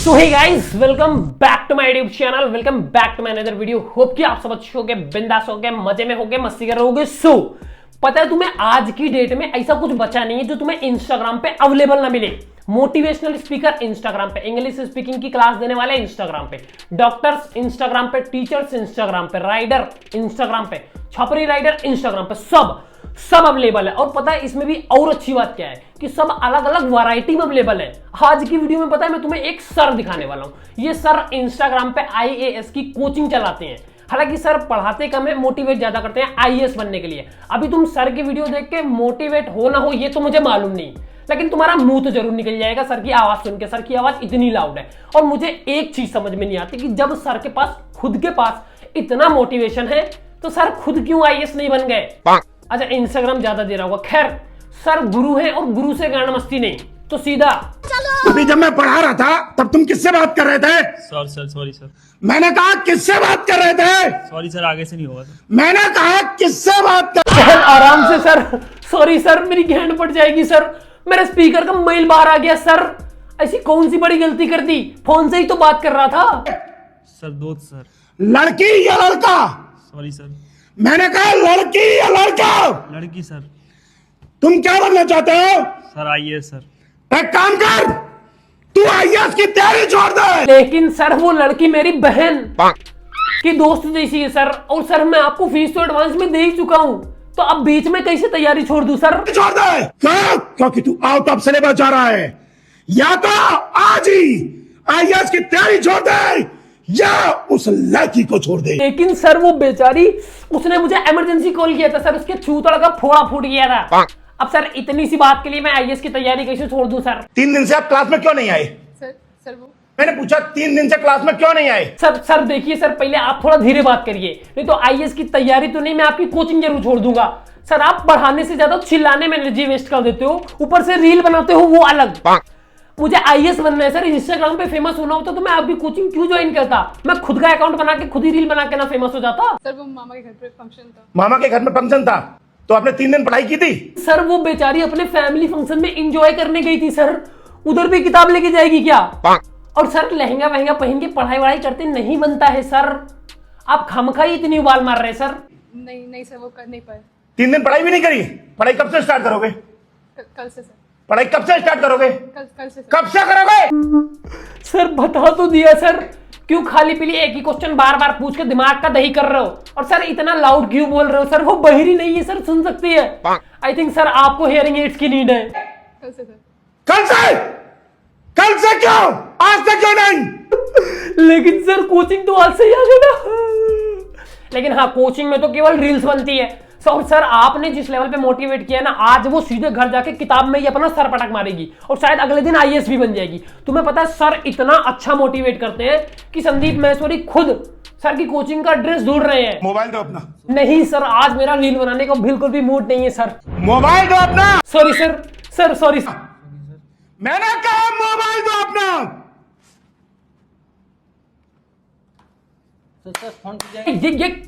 So hey guys, welcome back to my YouTube channel, welcome back to my another video. Hope कि आप सब अच्छे होगे, बिंदास होगे, मजे में होगे, मस्ती कर रहे होगे। सो पता है तुम्हें आज की डेट में ऐसा कुछ बचा नहीं है जो तुम्हें इंस्टाग्राम पे अवेलेबल ना मिले। मोटिवेशनल स्पीकर इंस्टाग्राम पे, इंग्लिश स्पीकिंग की क्लास देने वाले इंस्टाग्राम पे, डॉक्टर्स इंस्टाग्राम पे, टीचर्स इंस्टाग्राम पे, राइडर इंस्टाग्राम पे, छपरी राइडर इंस्टाग्राम पे, सब अवेलेबल है। और पता है इसमें भी और अच्छी बात क्या है कि सब अलग अलग वैरायटी में अवेलेबल है। आज की वीडियो में पता है मैं तुम्हें एक सर दिखाने वाला हूं। ये सर इंस्टाग्राम पे आईएएस की कोचिंग चलाते हैं। हालांकि सर पढ़ाते कम है, मोटिवेट ज्यादा करते हैं आईएएस बनने के लिए। अभी तुम सर की वीडियो देख के मोटिवेट हो ना हो ये तो मुझे मालूम नहीं, लेकिन तुम्हारा मुंह तो जरूर निकल जाएगा सर की आवाज सुन के। सर की आवाज इतनी लाउड है। और मुझे एक चीज समझ में नहीं आती कि जब सर के पास खुद के पास इतना मोटिवेशन है तो सर खुद क्यों आईएएस नहीं बन गए। अच्छा, इंस्टाग्राम ज्यादा दे रहा होगा। खैर, सर गुरु है और गुरु से गाना मस्ती नहीं, तो सीधा अभी जब मैं पढ़ा रहा था तब तुम किससे बात कर रहे थे? Sorry sir. मैंने कहा किससे बात कर रहे थे? सॉरी सर, आगे से नहीं होगा सर। मैंने कहा किससे बात कर सर आराम से सर। सॉरी सर, मेरी हैंड पड़ जाएगी सर। मेरे स्पीकर का मेल बाहर आ गया सर। ऐसी कौन सी बड़ी गलती कर दी? फोन से ही तो बात कर रहा था। सर दोस्त सर। लड़की या लड़का? Sorry sir. मैंने कहा लड़की या लड़का? लड़की सर। तुम क्या बनना चाहते हो? सर आइए सर। एक काम कर, तू आईएएस की तैयारी छोड़ दे। लेकिन सर वो लड़की मेरी बहन की दोस्त जैसी है सर। और सर मैं आपको फीस तो एडवांस में दे ही चुका हूं, तो अब बीच में कैसे तैयारी छोड़ दूं सर? छोड़ दे क्यों? क्योंकि तू आउट ऑफ सिलेबस जा रहा है। या तो आज ही आईएएस की तैयारी छोड़ दे या उस लड़की को छोड़ दे। लेकिन सर वो बेचारी, उसने मुझे इमरजेंसी कॉल किया था सर। उसके छूतड़ का फोड़ा फूट गया था। अब सर इतनी सी बात के लिए मैं आईएएस की तैयारी कैसे छोड़ दूं सर? 3 दिन से आप क्लास में क्यों नहीं आए? सर वो मैंने पूछा 3 दिन से क्लास में क्यों नहीं आए? सर देखिए सर, पहले आप थोड़ा धीरे बात करिए, नहीं तो आईएएस की तैयारी तो नहीं, मैं आपकी कोचिंग जरूर छोड़ दूंगा। सर आप पढ़ाने से ज्यादा चिल्लाने में एनर्जी वेस्ट कर देते हो, ऊपर से रील बनाते हो वो अलग। मुझे आईएएस बनना है सर, इंस्टाग्राम पे फेमस होना होता तो मैं आपकी कोचिंग क्यों ज्वाइन करता? मैं खुद का अकाउंट बना के खुद ही रील बना के ना फेमस हो जाता। सर वो मामा के घर पे फंक्शन था। मामा के घर में फंक्शन था तो आपने 3 दिन पढ़ाई की थी? सर वो बेचारी अपने फैमिली फंक्शन में एंजॉय करने गई थी सर, उधर भी किताब लेके जाएगी क्या? और सर लहंगा वहंगा पहन के पढ़ाई वढ़ाई करते नहीं बनता है सर। आप खामखा ही इतनी उबाल मार रहे सर। नहीं सर, वो कर नहीं पाए। 3 दिन पढ़ाई भी नहीं करी? पढ़ाई कब से स्टार्ट करोगे? कल से सर। पढ़ाई कब से स्टार्ट करोगे? कल से सर। कब से करोगे? सर बता तो दिया सर, क्यों खाली पीली एक ही क्वेश्चन बार बार पूछ के दिमाग का दही कर रहे हो? और सर इतना लाउड क्यों बोल रहे हो सर? वो बहिरी नहीं है सर, सुन सकती है। आई थिंक सर आपको हियरिंग एड्स की नीड है। कल से सर। कल से? कल से क्यों? आज तक क्यों नहीं? लेकिन सर कोचिंग तो आज से ही आ गई ना। लेकिन हाँ, कोचिंग में तो केवल रील्स बनती है। सर आपने जिस लेवल पे मोटिवेट किया ना, आज वो सीधे घर जाके किताब में ही अपना सर पटक मारेगी और शायद अगले दिन आईएएस भी बन जाएगी। तुम्हें पता है सर इतना अच्छा मोटिवेट करते हैं कि संदीप महेश्वरी खुद सर की कोचिंग का एड्रेस ढूंढ रहे हैं। मोबाइल दो अपना। नहीं सर, आज मेरा रील बनाने का बिल्कुल भी मूड नहीं है सर। मोबाइल दो अपना। Sorry sir, sorry. मैंने कहा मोबाइल दो अपना।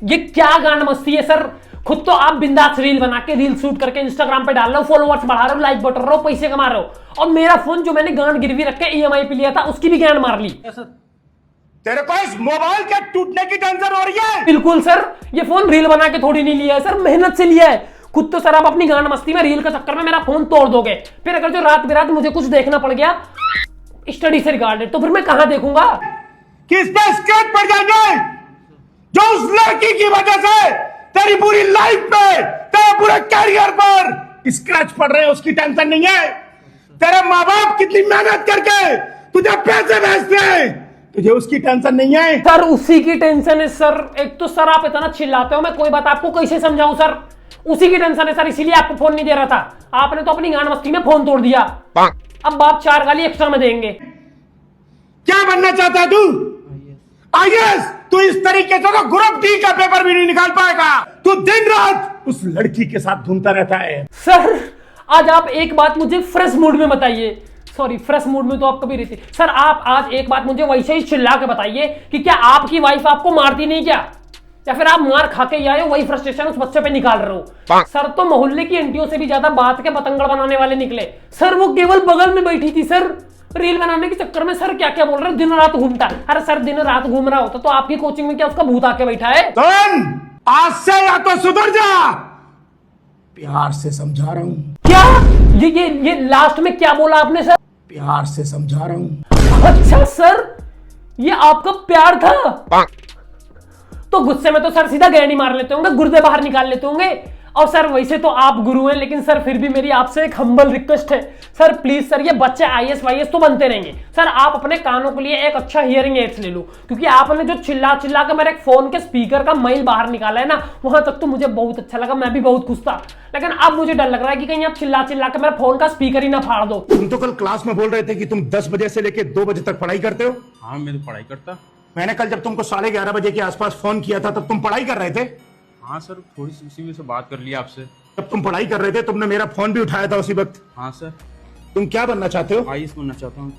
ये क्या गांड मस्ती है सर? खुद तो आप बिंदास रील बना के रील शूट करके इंस्टाग्राम पे डाल रहे हो, फॉलोअर्स बढ़ा रहे हो, लाइक बटन रहे हो, पैसे कमा रहे हो, और मेरा फोन जो मैंने गांड गिरवी रख के ईएमआई पे लिया था उसकी भी गांड मार ली। तेरे को इस मोबाइल के टूटने की टेंशन हो रही है? बिल्कुल सर, ये फोन रील बना के थोड़ी नहीं लिया है सर, मेहनत से लिया है। खुद तो सर आप अपनी गांड मस्ती में रील के चक्कर में मेरा फोन तोड़ दोगे, फिर अगर जो रात बिरात मुझे कुछ देखना पड़ गया स्टडी से रिगार्डेड, तो फिर मैं कहां देखूंगा? किस पे स्क्रैच पड़ जाएंगे जो उस लड़की की वजह से तेरी पूरी लाइफ पे, तेरे पूरे कैरियर पर स्क्रैच पड़ रहे हैं, उसकी टेंशन नहीं है? तेरे माँ बाप कितनी मेहनत करके तुझे पैसे भेजते हैं, तुझे उसकी टेंशन नहीं है? सर उसी की टेंशन है सर। एक तो सर आप इतना चिल्लाते हो, मैं कोई बात आपको कैसे समझाऊं सर? उसी की टेंशन है सर, इसीलिए आपको फोन नहीं दे रहा था। आपने तो अपनी गांड मस्ती में फोन तोड़ दिया। अब बाप 4 गाली एक्स्ट्रा में देंगे। क्या बनना चाहता है तू? आईएएस? तू इस तरीके से तो ग्रुप डी का पेपर भी नहीं निकाल पाएगा। तू दिन रात उस लड़की के साथ घूमता रहता है। सर आज आप एक बात मुझे फ्रेश मूड में बताइए। सॉरी, फ्रेश मूड में तो आप कभी रहती। सर आप आज एक बात मुझे वैसे ही चिल्ला के बताइए कि क्या आपकी वाइफ आपको मारती नहीं क्या? या फिर आप मार खा के आए हो, वही फ्रस्ट्रेशन उस बच्चे पे निकाल रहे हो। सर तो मोहल्ले की आंटियों से भी ज्यादा बात के पतंगड़ बनाने वाले निकले। सर वो केवल बगल में बैठी थी सर, रील बनाने के चक्कर में सर क्या क्या बोल रहे हैं, दिन रात घूमता है। अरे सर दिन रात घूम रहा होता तो आपकी कोचिंग में क्या उसका भूत आके बैठा है? सुन, आज से या तो सुधर जा, प्यार से समझा रहा हूं। क्या ये लास्ट में क्या बोला आपने सर? प्यार से समझा रहा हूं। अच्छा सर, ये आपका प्यार था? तो गुस्से में तो सर सीधा गैनी मार लेते होंगे, गुर्दे बाहर निकाल लेते होंगे। और सर वैसे तो आप गुरु हैं, लेकिन सर फिर भी मेरी आपसे एक हम्बल रिक्वेस्ट है सर, प्लीज सर, ये बच्चे आईएएस वाईएएस तो बनते रहेंगे सर, आप अपने कानों के लिए एक अच्छा हियरिंग एड्स ले लो, क्योंकि आपने जो चिल्ला चिल्ला के मेरे फोन के स्पीकर का मैल बाहर निकाला है ना, वहां तक तो मुझे बहुत अच्छा लगा, मैं भी बहुत खुश था। लेकिन अब मुझे डर लग रहा है कि कहीं आप चिल्ला चिल्ला के मेरे फोन का स्पीकर ही ना फाड़ दो। तुम तो कल क्लास में बोल रहे थे कि तुम 10 बजे से लेकर 2 बजे तक पढ़ाई करते हो। हाँ मैं तो पढ़ाई करता। मैंने कल जब तुमको 11:30 बजे के आसपास फोन किया था तब तुम पढ़ाई कर रहे थे। हाँ सर, थोड़ी सी उसी में से बात कर लिया आपसे। जब तुम पढ़ाई कर रहे थे तुमने मेरा फोन भी उठाया था उसी वक्त। हाँ सर। तुम क्या बनना चाहते हो? आईएएस बनना चाहता हूँ।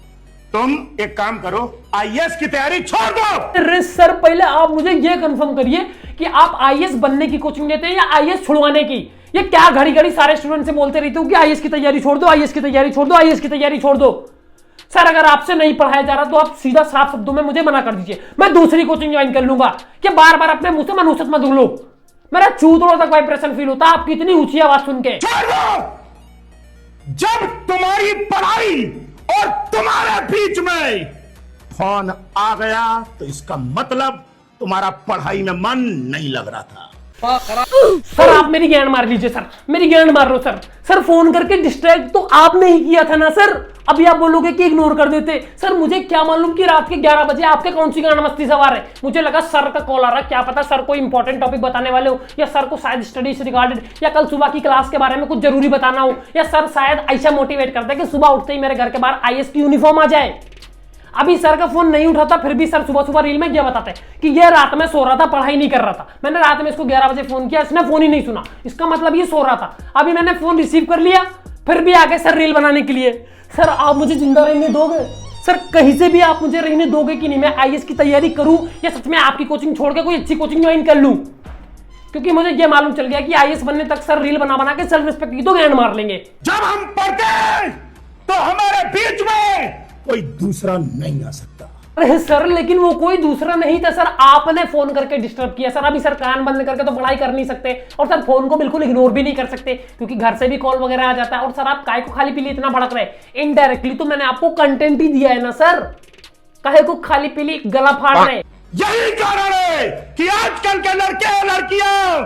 तुम एक काम करो, आईएएस की तैयारी छोड़ दो। अरे सर पहले आप मुझे ये कंफर्म करिए कि आप आईएएस बनने की कोचिंग लेते हैं या आईएएस छुड़वाने की? ये क्या घड़ी घड़ी सारे स्टूडेंट से बोलते रहते हो कि आईएएस की तैयारी छोड़ दो, आईएएस की तैयारी छोड़ दो, आईएएस की तैयारी छोड़ दो। सर अगर आपसे नहीं पढ़ाया जा रहा तो आप सीधा साफ शब्दों में मुझे मना कर दीजिए, मैं दूसरी कोचिंग ज्वाइन कर लूंगा। कि बार बार अपने मुंह से मनुष्यत मत लो, मेरा चूतड़ों तक वाइब्रेशन फील होता है आपकी इतनी ऊंची आवाज सुन के। छोड़ दो। जब तुम्हारी पढ़ाई और तुम्हारे बीच में फोन आ गया तो इसका मतलब तुम्हारा पढ़ाई में मन नहीं लग रहा था। सर आप मेरी ज्ञान मार लीजिए सर, मेरी ज्ञान मार लो सर। सर फोन करके डिस्ट्रैक्ट तो आपने ही किया था ना सर, अभी आप बोलोगे कि इग्नोर कर देते। सर मुझे क्या मालूम कि रात के 11 बजे आपके कौन सी गाना मस्ती सवार है, मुझे लगा सर का कॉल आ रहा है, क्या पता सर कोई इंपॉर्टेंट टॉपिक बताने वाले हो, या सर को शायद स्टडी से रिगार्डेड या कल सुबह की क्लास के बारे में कुछ जरूरी बताना हो, या सर शायद ऐसा मोटिवेट करता है कि सुबह उठते ही मेरे घर के बाहर आईएएस की यूनिफॉर्म आ जाए। अभी सर का फोन नहीं उठाता, फिर भी सर सुबह सुबह रील में क्या बताते हैं कि ये रात में सो रहा था, पढ़ाई नहीं कर रहा था। मैंने रात में इसको 11 बजे फोन किया, इसने फोन ही नहीं सुना, इसका मतलब ये सो रहा था। अभी मैंने फोन रिसीव कर लिया, फिर भी आ गए सर रील बनाने के लिए। सर आप मुझे जिंदा रहने दोगे? सर कहीं से भी आप मुझे रहने दोगे कि नहीं? मैं आईएएस की तैयारी करूं या सच में आपकी कोचिंग छोड़ के कोई अच्छी कोचिंग ज्वाइन कर लूं? क्योंकि मुझे ये मालूम चल गया कि आईएएस बनने तक सर रील बना बना के सेल्फ रिस्पेक्ट की तो ज्ञान मार लेंगे। जब हम पढ़ते तो हमारे बीच में कोई दूसरा नहीं आ सकता। अरे सर लेकिन वो कोई दूसरा नहीं था सर, आपने फोन करके डिस्टर्ब किया सर। अभी सर कान बंद करके तो पढ़ाई कर नहीं सकते, और सर फोन को बिल्कुल इग्नोर भी नहीं कर सकते क्योंकि घर से भी कॉल वगैरह आ जाता है। और सर आप काहे को खाली पीली इतना भड़क रहे? इनडायरेक्टली तो मैंने आपको कंटेंट ही दिया है ना सर, काहे को खाली पीली गला फाड़ रहे? यही कारण है कि आजकल के लड़के लड़कियां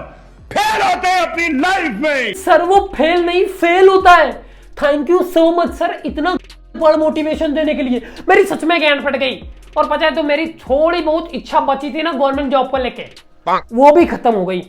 फेल होते हैं अपनी लाइफ में। सर वो फेल नहीं फेल होता है। Thank you so much sir इतना बड़ा मोटिवेशन देने के लिए। मेरी सच में ज्ञान फट गई। और पता है तो मेरी थोड़ी बहुत इच्छा बची थी ना गवर्नमेंट जॉब को लेके, वो भी खत्म हो गई।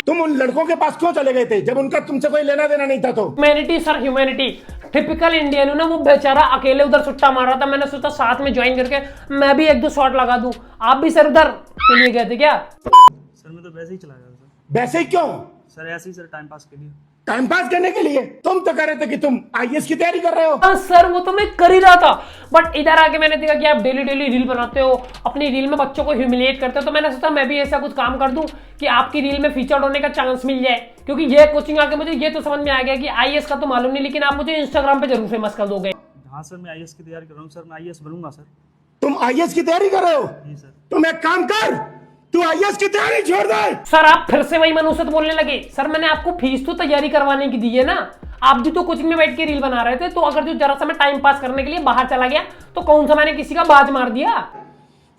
तुम उन लड़कों के पास क्यों चले गए थे जब उनका तुमसे कोई लेना देना नहीं था? तो humanity sir, humanity. Typical Indian है ना, वो बेचारा अकेले उधर सुट्टा मार रहा था, मैंने सोचा साथ में ज्वाइन करके मैं भी 1-2 शॉट लगा दूं। आप भी सर उधर के लिए गए थे क्या? सर मैं तो वैसे ही चला गया सर। वैसे ही क्यों? सर ऐसे ही सर, टाइम पास के लिए। टाइम पास करने के लिए? तुम तो कह रहे थे कि तुम आईएएस की तैयारी कर रहे हो। हाँ सर वो तो मैं कर ही रहा था, बट इधर आके मैंने देखा कि आप डेली डेली रील बनाते हो, अपनी रील में बच्चों को ह्यूमिलिएट करते हो, तो मैंने सोचा मैं भी ऐसा कुछ काम कर दूं कि आपकी रील में फीचर्ड होने का चांस मिल जाए। क्योंकि ये कोचिंग आके मुझे ये तो समझ में आ गया कि आईएएस का तो मालूम नहीं, लेकिन आप मुझे इंस्टाग्राम पे जरूर फेमस कर दोगे। हाँ सर, मैं आईएएस की तैयारी कर रहा हूँ सर, मैं आईएएस बनूंगा सर। तुम आईएएस की तैयारी कर रहे हो? जी सर। तुम एक काम कर, तू आईएएस की तैयारी छोड़ दे। सर आप फिर से वही मनुष्यत बोलने लगे। सर मैंने आपको फीस तो तैयारी करवाने की दी है ना, आप भी तो कोचिंग में बैठ के रील बना रहे थे, तो अगर जो जरा सा मैं टाइम पास करने के लिए बाहर चला गया तो कौन सा मैंने किसी का बाज मार दिया?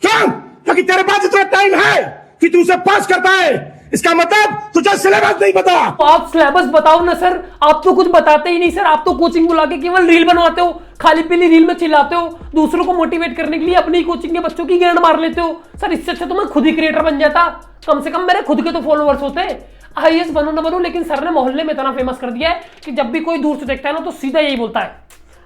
क्यों? क्योंकि तेरे पास इतना टाइम है कि तू उसे पास करता है, इसका मतलब तुझे सिलेबस नहीं पता। तो आप सिलेबस बताओ ना सर, आप तो कुछ बताते ही नहीं सर, आप तो कोचिंग बुला के केवल रील बनवाते हो, खाली पीली रील में चिल्लाते हो, दूसरों को मोटिवेट करने के लिए अपनी कोचिंग के बच्चों की गेंद मार लेते हो। सर इससे अच्छा तो मैं खुद ही क्रिएटर बन जाता, कम से कम मेरे खुद के तो फॉलोअर्स होते। आईएएस बनूं ना बनूं, लेकिन सर ने मोहल्ले में इतना फेमस कर दिया है कि जब भी कोई दूर से देखता है ना तो सीधा यही बोलता है,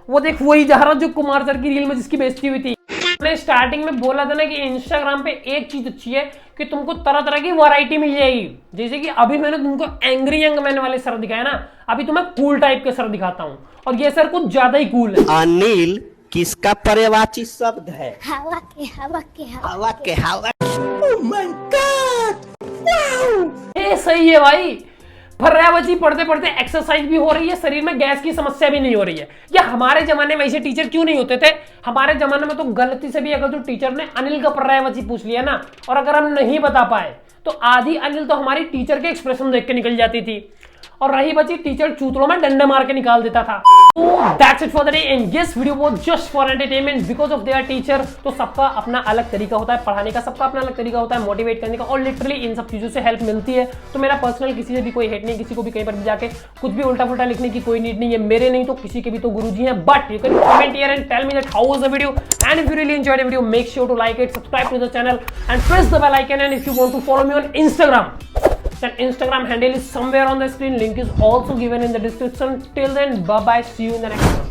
वो देख वही जा रहा जो कुमार सर की रील में जिसकी बेइज्जती हुई थी। मैंने स्टार्टिंग में बोला था ना कि इंस्टाग्राम पे एक चीज अच्छी है कि तुमको तरह तरह की वैरायटी मिल जाएगी। जैसे कि अभी मैंने तुमको एंग्री यंग मैन वाले सर दिखाया ना, अभी तुम्हें कूल टाइप के सर दिखाता हूँ, और ये सर कुछ ज्यादा ही कूल है। अनिल किसका पर्यायवाची शब्द है? हवा के हवा के हवा हवा के हवा। ए, सही है भाई, पर्यावची पढ़ते पढ़ते एक्सरसाइज भी हो रही है, शरीर में गैस की समस्या भी नहीं हो रही है। या हमारे जमाने में ऐसे टीचर क्यों नहीं होते थे? हमारे जमाने में तो गलती से भी अगर जो टीचर ने अनिल का पर्यावची पूछ लिया ना, और अगर हम नहीं बता पाए तो आधी अनिल तो हमारी टीचर के एक्सप्रेशन देख के निकल जाती थी, और रही बची टीचर चूतरों में डंडे मार के निकाल देता था। तो that's it for the day, and this video was just for entertainment because of their teacher. तो सबका अपना अलग तरीका होता है पढ़ाने का, सबका अपना अलग तरीका होता है मोटिवेट करने का, और लिटरली इन सब चीजों से हेल्प मिलती है। तो मेरा पर्सनल किसी से भी कोई हेट नहीं, किसी को भी कहीं पर भी जाके कुछ भी उल्टा पुल्टा लिखने की कोई नीड नहीं है। मेरे नहीं तो किसी के भी तो गुरुजी हैं। But you can comment here and tell me that how was the video, and if you really enjoyed the video make sure to like it, subscribe to the channel and press the bell icon. And if you want to follow me on Instagram, that Instagram handle is somewhere on the screen. Link is also given in the description. Till then, bye bye. See you in the next one.